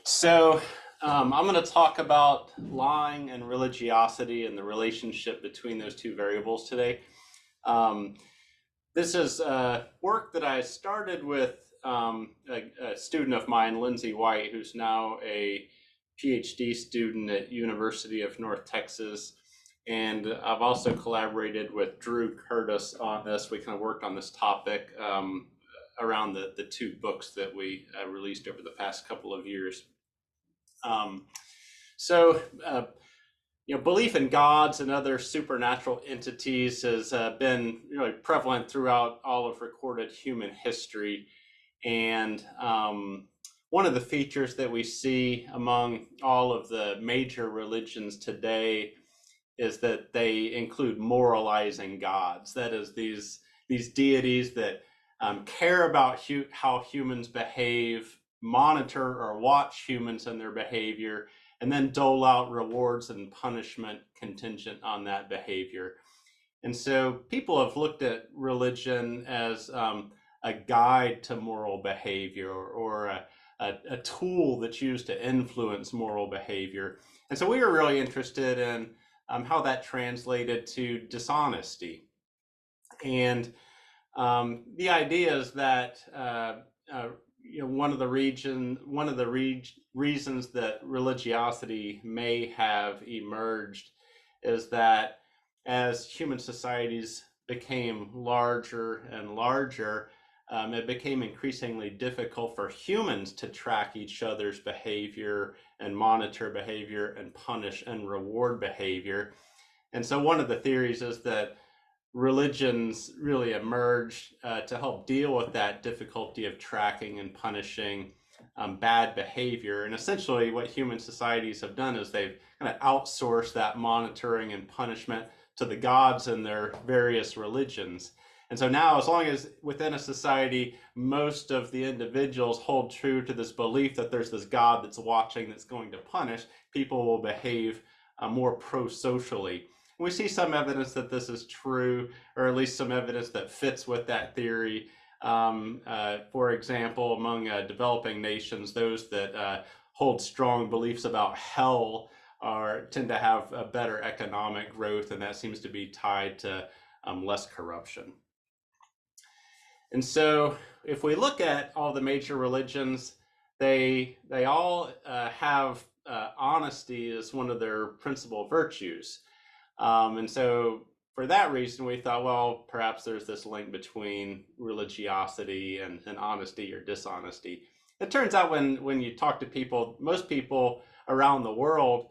So, I'm going to talk about lying and religiosity and the relationship between those two variables today. Um, this is work that I started with a student of mine, Lindsay White, who's now a PhD student at University of North Texas. And I've also collaborated with Drew Curtis on this. We kind of worked on this topic around the two books that we released over the past couple of years. Um, so, belief in gods and other supernatural entities has been really prevalent throughout all of recorded human history. And one of the features that we see among all of the major religions today is that they include moralizing gods. That is, these deities that care about how humans behave, monitor or watch humans and their behavior, and then dole out rewards and punishment contingent on that behavior. And so people have looked at religion as a guide to moral behavior, or a tool that's used to influence moral behavior. And so we were really interested in how that translated to dishonesty. And the idea is that one of the reasons that religiosity may have emerged is that as human societies became larger and larger, it became increasingly difficult for humans to track each other's behavior and monitor behavior and punish and reward behavior. And so one of the theories is that religions really emerged to help deal with that difficulty of tracking and punishing bad behavior. And essentially what human societies have done is they've kind of outsourced that monitoring and punishment to the gods in their various religions. And so now, as long as within a society, most of the individuals hold true to this belief that there's this God that's watching, that's going to punish, people will behave more pro-socially. We see some evidence that this is true, or at least some evidence that fits with that theory. For example, among developing nations, those that hold strong beliefs about hell tend to have a better economic growth, and that seems to be tied to less corruption. And so if we look at all the major religions, they all have honesty as one of their principal virtues. And so for that reason, we thought, well, perhaps there's this link between religiosity and honesty or dishonesty. It turns out when you talk to people, most people around the world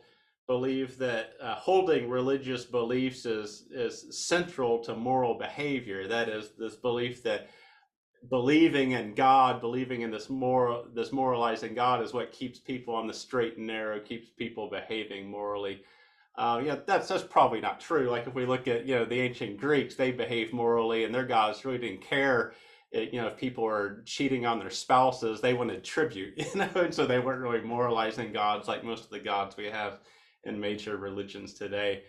believe that holding religious beliefs is central to moral behavior. That is, this belief that believing in God, believing in this moralizing God is what keeps people on the straight and narrow, keeps people behaving morally. That's probably not true. Like if we look at the ancient Greeks, they behaved morally, and their gods really didn't care. If people were cheating on their spouses, they wanted tribute. And so they weren't really moralizing gods like most of the gods we have in major religions today.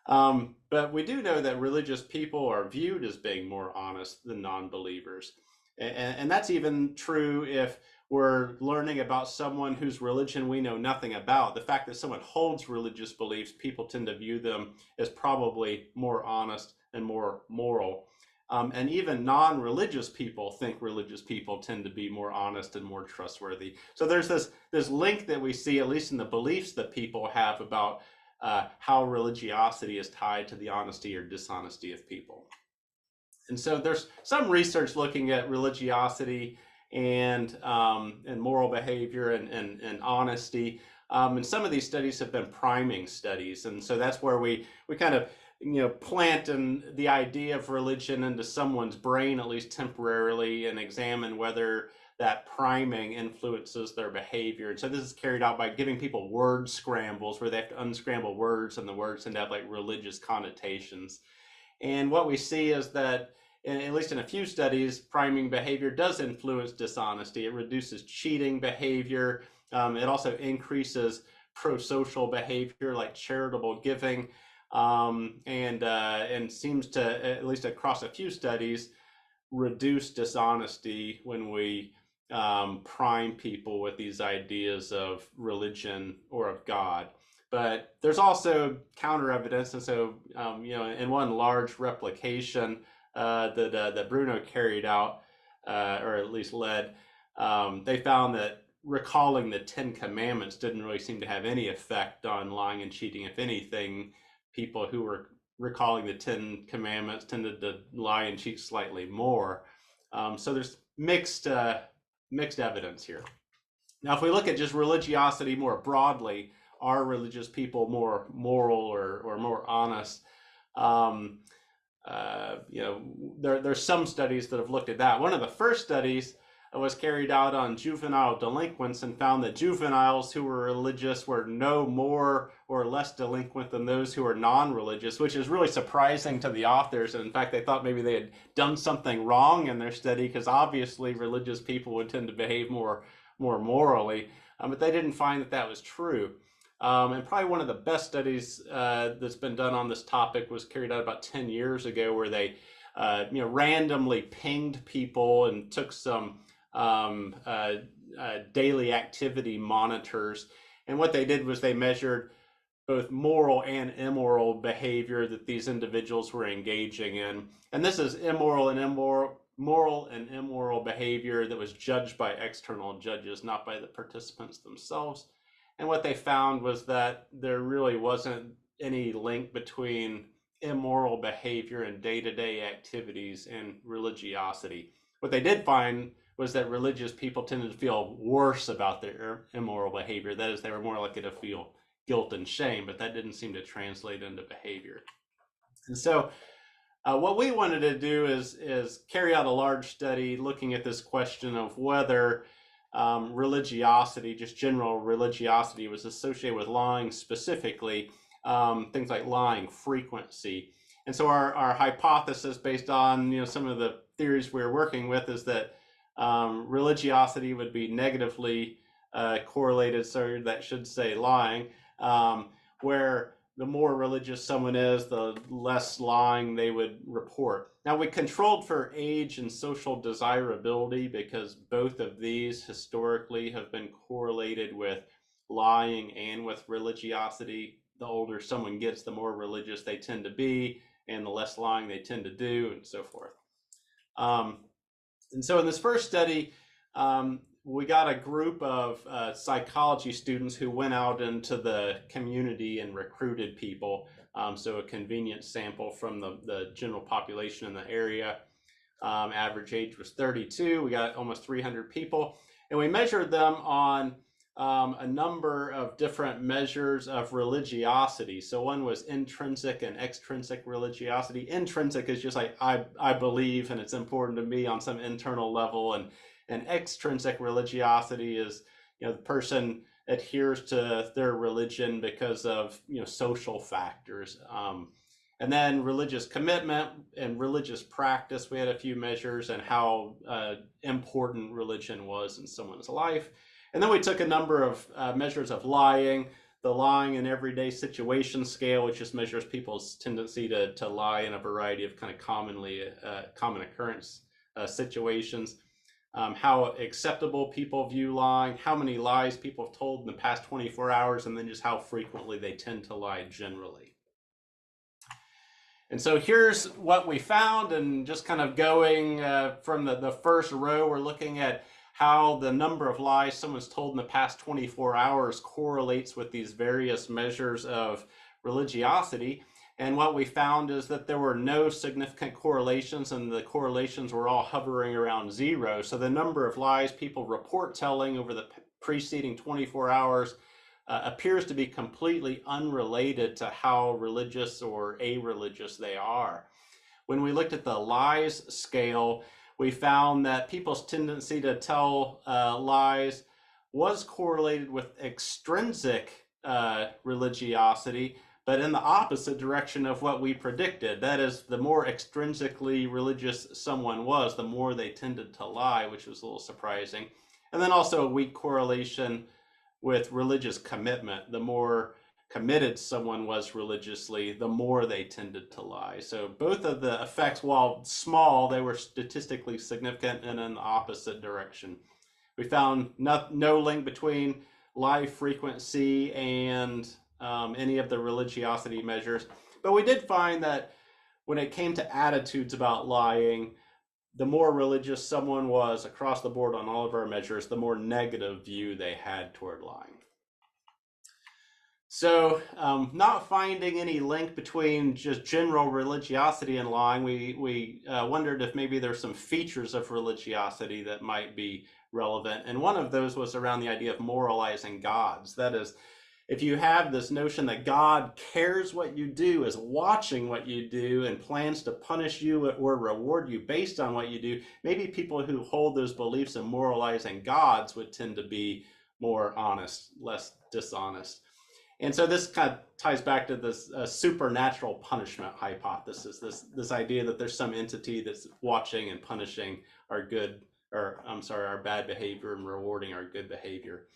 But we do know that religious people are viewed as being more honest than non-believers. And that's even true if we're learning about someone whose religion we know nothing about. The fact that someone holds religious beliefs, people tend to view them as probably more honest and more moral. And even non-religious people think religious people tend to be more honest and more trustworthy. So there's this link that we see, at least in the beliefs that people have about how religiosity is tied to the honesty or dishonesty of people. And so there's some research looking at religiosity and moral behavior and honesty. And some of these studies have been priming studies. And so that's where we kind of plant the idea of religion into someone's brain, at least temporarily, and examine whether that priming influences their behavior. And so this is carried out by giving people word scrambles where they have to unscramble words, and the words tend to have like religious connotations. And what we see is that, at least in a few studies, priming behavior does influence dishonesty. It reduces cheating behavior. It also increases pro-social behavior like charitable giving, and seems to, at least across a few studies, reduce dishonesty when we prime people with these ideas of religion or of God. But there's also counter evidence, and so in one large replication that Bruno carried out, or at least led, they found that recalling the Ten Commandments didn't really seem to have any effect on lying and cheating. If anything, people who were recalling the Ten Commandments tended to lie and cheat slightly more. So there's mixed evidence here. Now, if we look at just religiosity more broadly, are religious people more moral or more honest? There's some studies that have looked at that. One of the first studies was carried out on juvenile delinquents and found that juveniles who were religious were no more or less delinquent than those who were non-religious, which is really surprising to the authors. And in fact, they thought maybe they had done something wrong in their study, because obviously religious people would tend to behave more morally, but they didn't find that that was true. And probably one of the best studies that's been done on this topic was carried out about 10 years ago, where they randomly pinged people and took some daily activity monitors. And what they did was they measured both moral and immoral behavior that these individuals were engaging in. And this is moral and immoral behavior that was judged by external judges, not by the participants themselves. And what they found was that there really wasn't any link between immoral behavior and day-to-day activities and religiosity. What they did find was that religious people tended to feel worse about their immoral behavior. That is, they were more likely to feel guilt and shame, but that didn't seem to translate into behavior. And so what we wanted to do is carry out a large study looking at this question of whether religiosity, just general religiosity, was associated with lying specifically, things like lying frequency. And so our hypothesis, based on some of the theories we're working with, is that religiosity would be negatively correlated, so that should say lying, where the more religious someone is, the less lying they would report. Now, we controlled for age and social desirability, because both of these historically have been correlated with lying and with religiosity. The older someone gets, the more religious they tend to be, and the less lying they tend to do, and so forth. And so in this first study, we got a group of psychology students who went out into the community and recruited people. So a convenient sample from the general population in the area. Average age was 32. We got almost 300 people. And we measured them on a number of different measures of religiosity. So one was intrinsic and extrinsic religiosity. Intrinsic is just like, I believe, and it's important to me on some internal level. And extrinsic religiosity is, the person adheres to their religion because of, social factors. And then religious commitment and religious practice, we had a few measures, and how important religion was in someone's life. And then we took a number of measures of lying, the lying in everyday situation scale, which just measures people's tendency to lie in a variety of kind of common occurrence situations. How acceptable people view lying, how many lies people have told in the past 24 hours, and then just how frequently they tend to lie generally. And so here's what we found, and just kind of going from the first row, we're looking at how the number of lies someone's told in the past 24 hours correlates with these various measures of religiosity. And what we found is that there were no significant correlations, and the correlations were all hovering around 0. So the number of lies people report telling over the preceding 24 hours appears to be completely unrelated to how religious or a-religious they are. When we looked at the lies scale, we found that people's tendency to tell lies was correlated with extrinsic religiosity, but in the opposite direction of what we predicted. That is, the more extrinsically religious someone was, the more they tended to lie, which was a little surprising. And then also a weak correlation with religious commitment. The more committed someone was religiously, the more they tended to lie. So both of the effects, while small, they were statistically significant and in the opposite direction. We found no link between lie frequency and any of the religiosity measures. But we did find that when it came to attitudes about lying, the more religious someone was across the board on all of our measures, the more negative view they had toward lying. So, not finding any link between just general religiosity and lying, we wondered if maybe there's some features of religiosity that might be relevant. And one of those was around the idea of moralizing gods. That is, if you have this notion that God cares what you do, is watching what you do, and plans to punish you or reward you based on what you do, maybe people who hold those beliefs in moralizing gods would tend to be more honest, less dishonest. And so this kind of ties back to this supernatural punishment hypothesis, this idea that there's some entity that's watching and punishing our our bad behavior and rewarding our good behavior.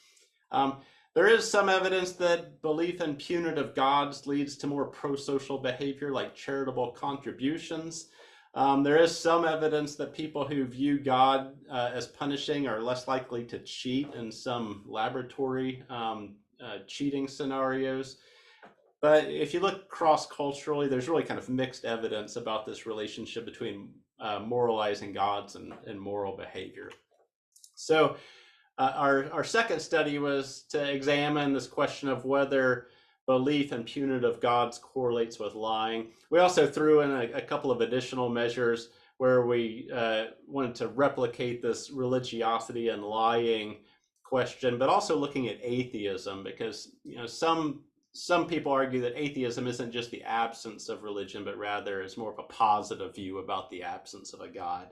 There is some evidence that belief in punitive gods leads to more pro-social behavior, like charitable contributions. There is some evidence that people who view God as punishing are less likely to cheat in some laboratory cheating scenarios. But if you look cross-culturally, there's really kind of mixed evidence about this relationship between moralizing gods and moral behavior. So our second study was to examine this question of whether belief in punitive gods correlates with lying. We also threw in a couple of additional measures where we wanted to replicate this religiosity and lying question, but also looking at atheism, because some people argue that atheism isn't just the absence of religion, but rather is more of a positive view about the absence of a god.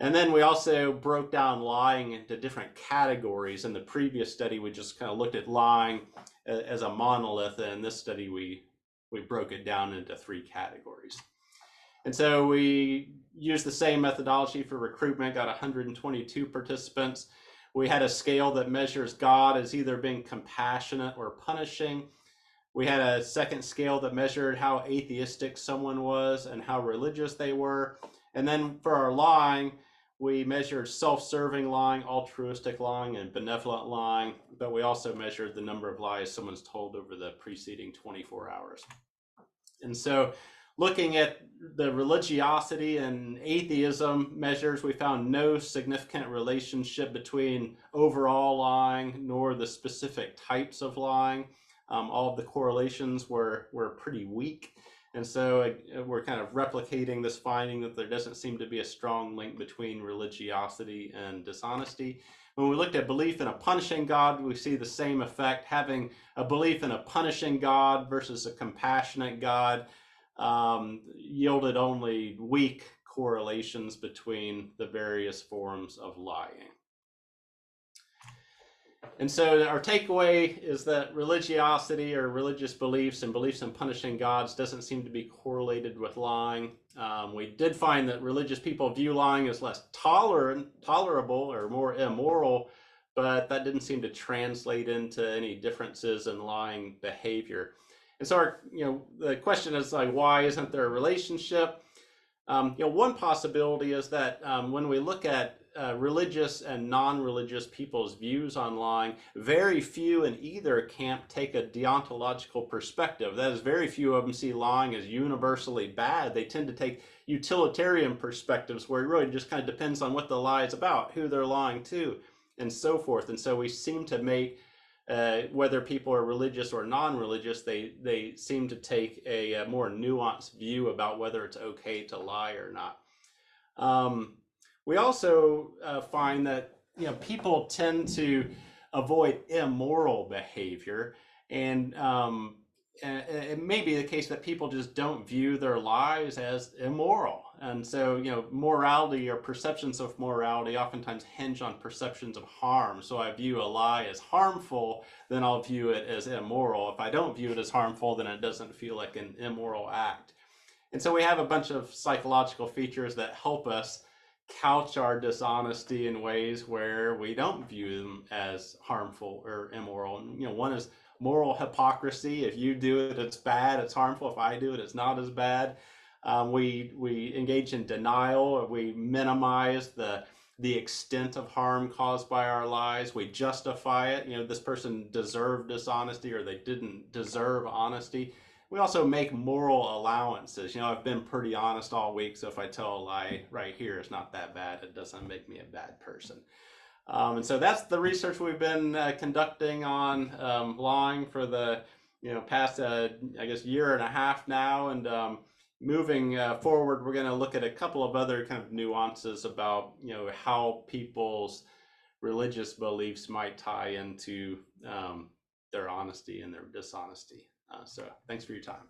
And then we also broke down lying into different categories. In the previous study, we just kind of looked at lying as a monolith, and in this study we broke it down into 3 categories. And so we used the same methodology for recruitment, got 122 participants. We had a scale that measures God as either being compassionate or punishing. We had a second scale that measured how atheistic someone was and how religious they were. And then for our lying, we measured self-serving lying, altruistic lying, and benevolent lying, but we also measured the number of lies someone's told over the preceding 24 hours. And so looking at the religiosity and atheism measures, we found no significant relationship between overall lying nor the specific types of lying. All of the correlations were pretty weak. And so we're kind of replicating this finding that there doesn't seem to be a strong link between religiosity and dishonesty. When we looked at belief in a punishing God, we see the same effect. Having a belief in a punishing God versus a compassionate God yielded only weak correlations between the various forms of lying. And so our takeaway is that religiosity or religious beliefs and beliefs in punishing gods doesn't seem to be correlated with lying. We did find that religious people view lying as less tolerable or more immoral, but that didn't seem to translate into any differences in lying behavior. And so the question is, like, why isn't there a relationship? One possibility is that when we look at religious and non-religious people's views on lying, very few in either camp take a deontological perspective. That is, very few of them see lying as universally bad. They tend to take utilitarian perspectives where it really just kind of depends on what the lie is about, who they're lying to, and so forth. And so we seem to make whether people are religious or non-religious, they seem to take a more nuanced view about whether it's okay to lie or not. We also find that people tend to avoid immoral behavior, and it may be the case that people just don't view their lies as immoral. And so, morality or perceptions of morality oftentimes hinge on perceptions of harm. So I view a lie as harmful, then I'll view it as immoral. If I don't view it as harmful, then it doesn't feel like an immoral act. And so we have a bunch of psychological features that help us couch our dishonesty in ways where we don't view them as harmful or immoral. One is moral hypocrisy. If you do it, it's bad, it's harmful. If I do it, it's not as bad. We engage in denial, or we minimize the the extent of harm caused by our lies. We justify it. This person deserved dishonesty, or they didn't deserve honesty. We also make moral allowances. I've been pretty honest all week, so if I tell a lie right here, it's not that bad. It doesn't make me a bad person. And so that's the research we've been conducting on lying for the past I guess year and a half now. And moving forward, we're going to look at a couple of other kind of nuances about how people's religious beliefs might tie into their honesty and their dishonesty. So thanks for your time.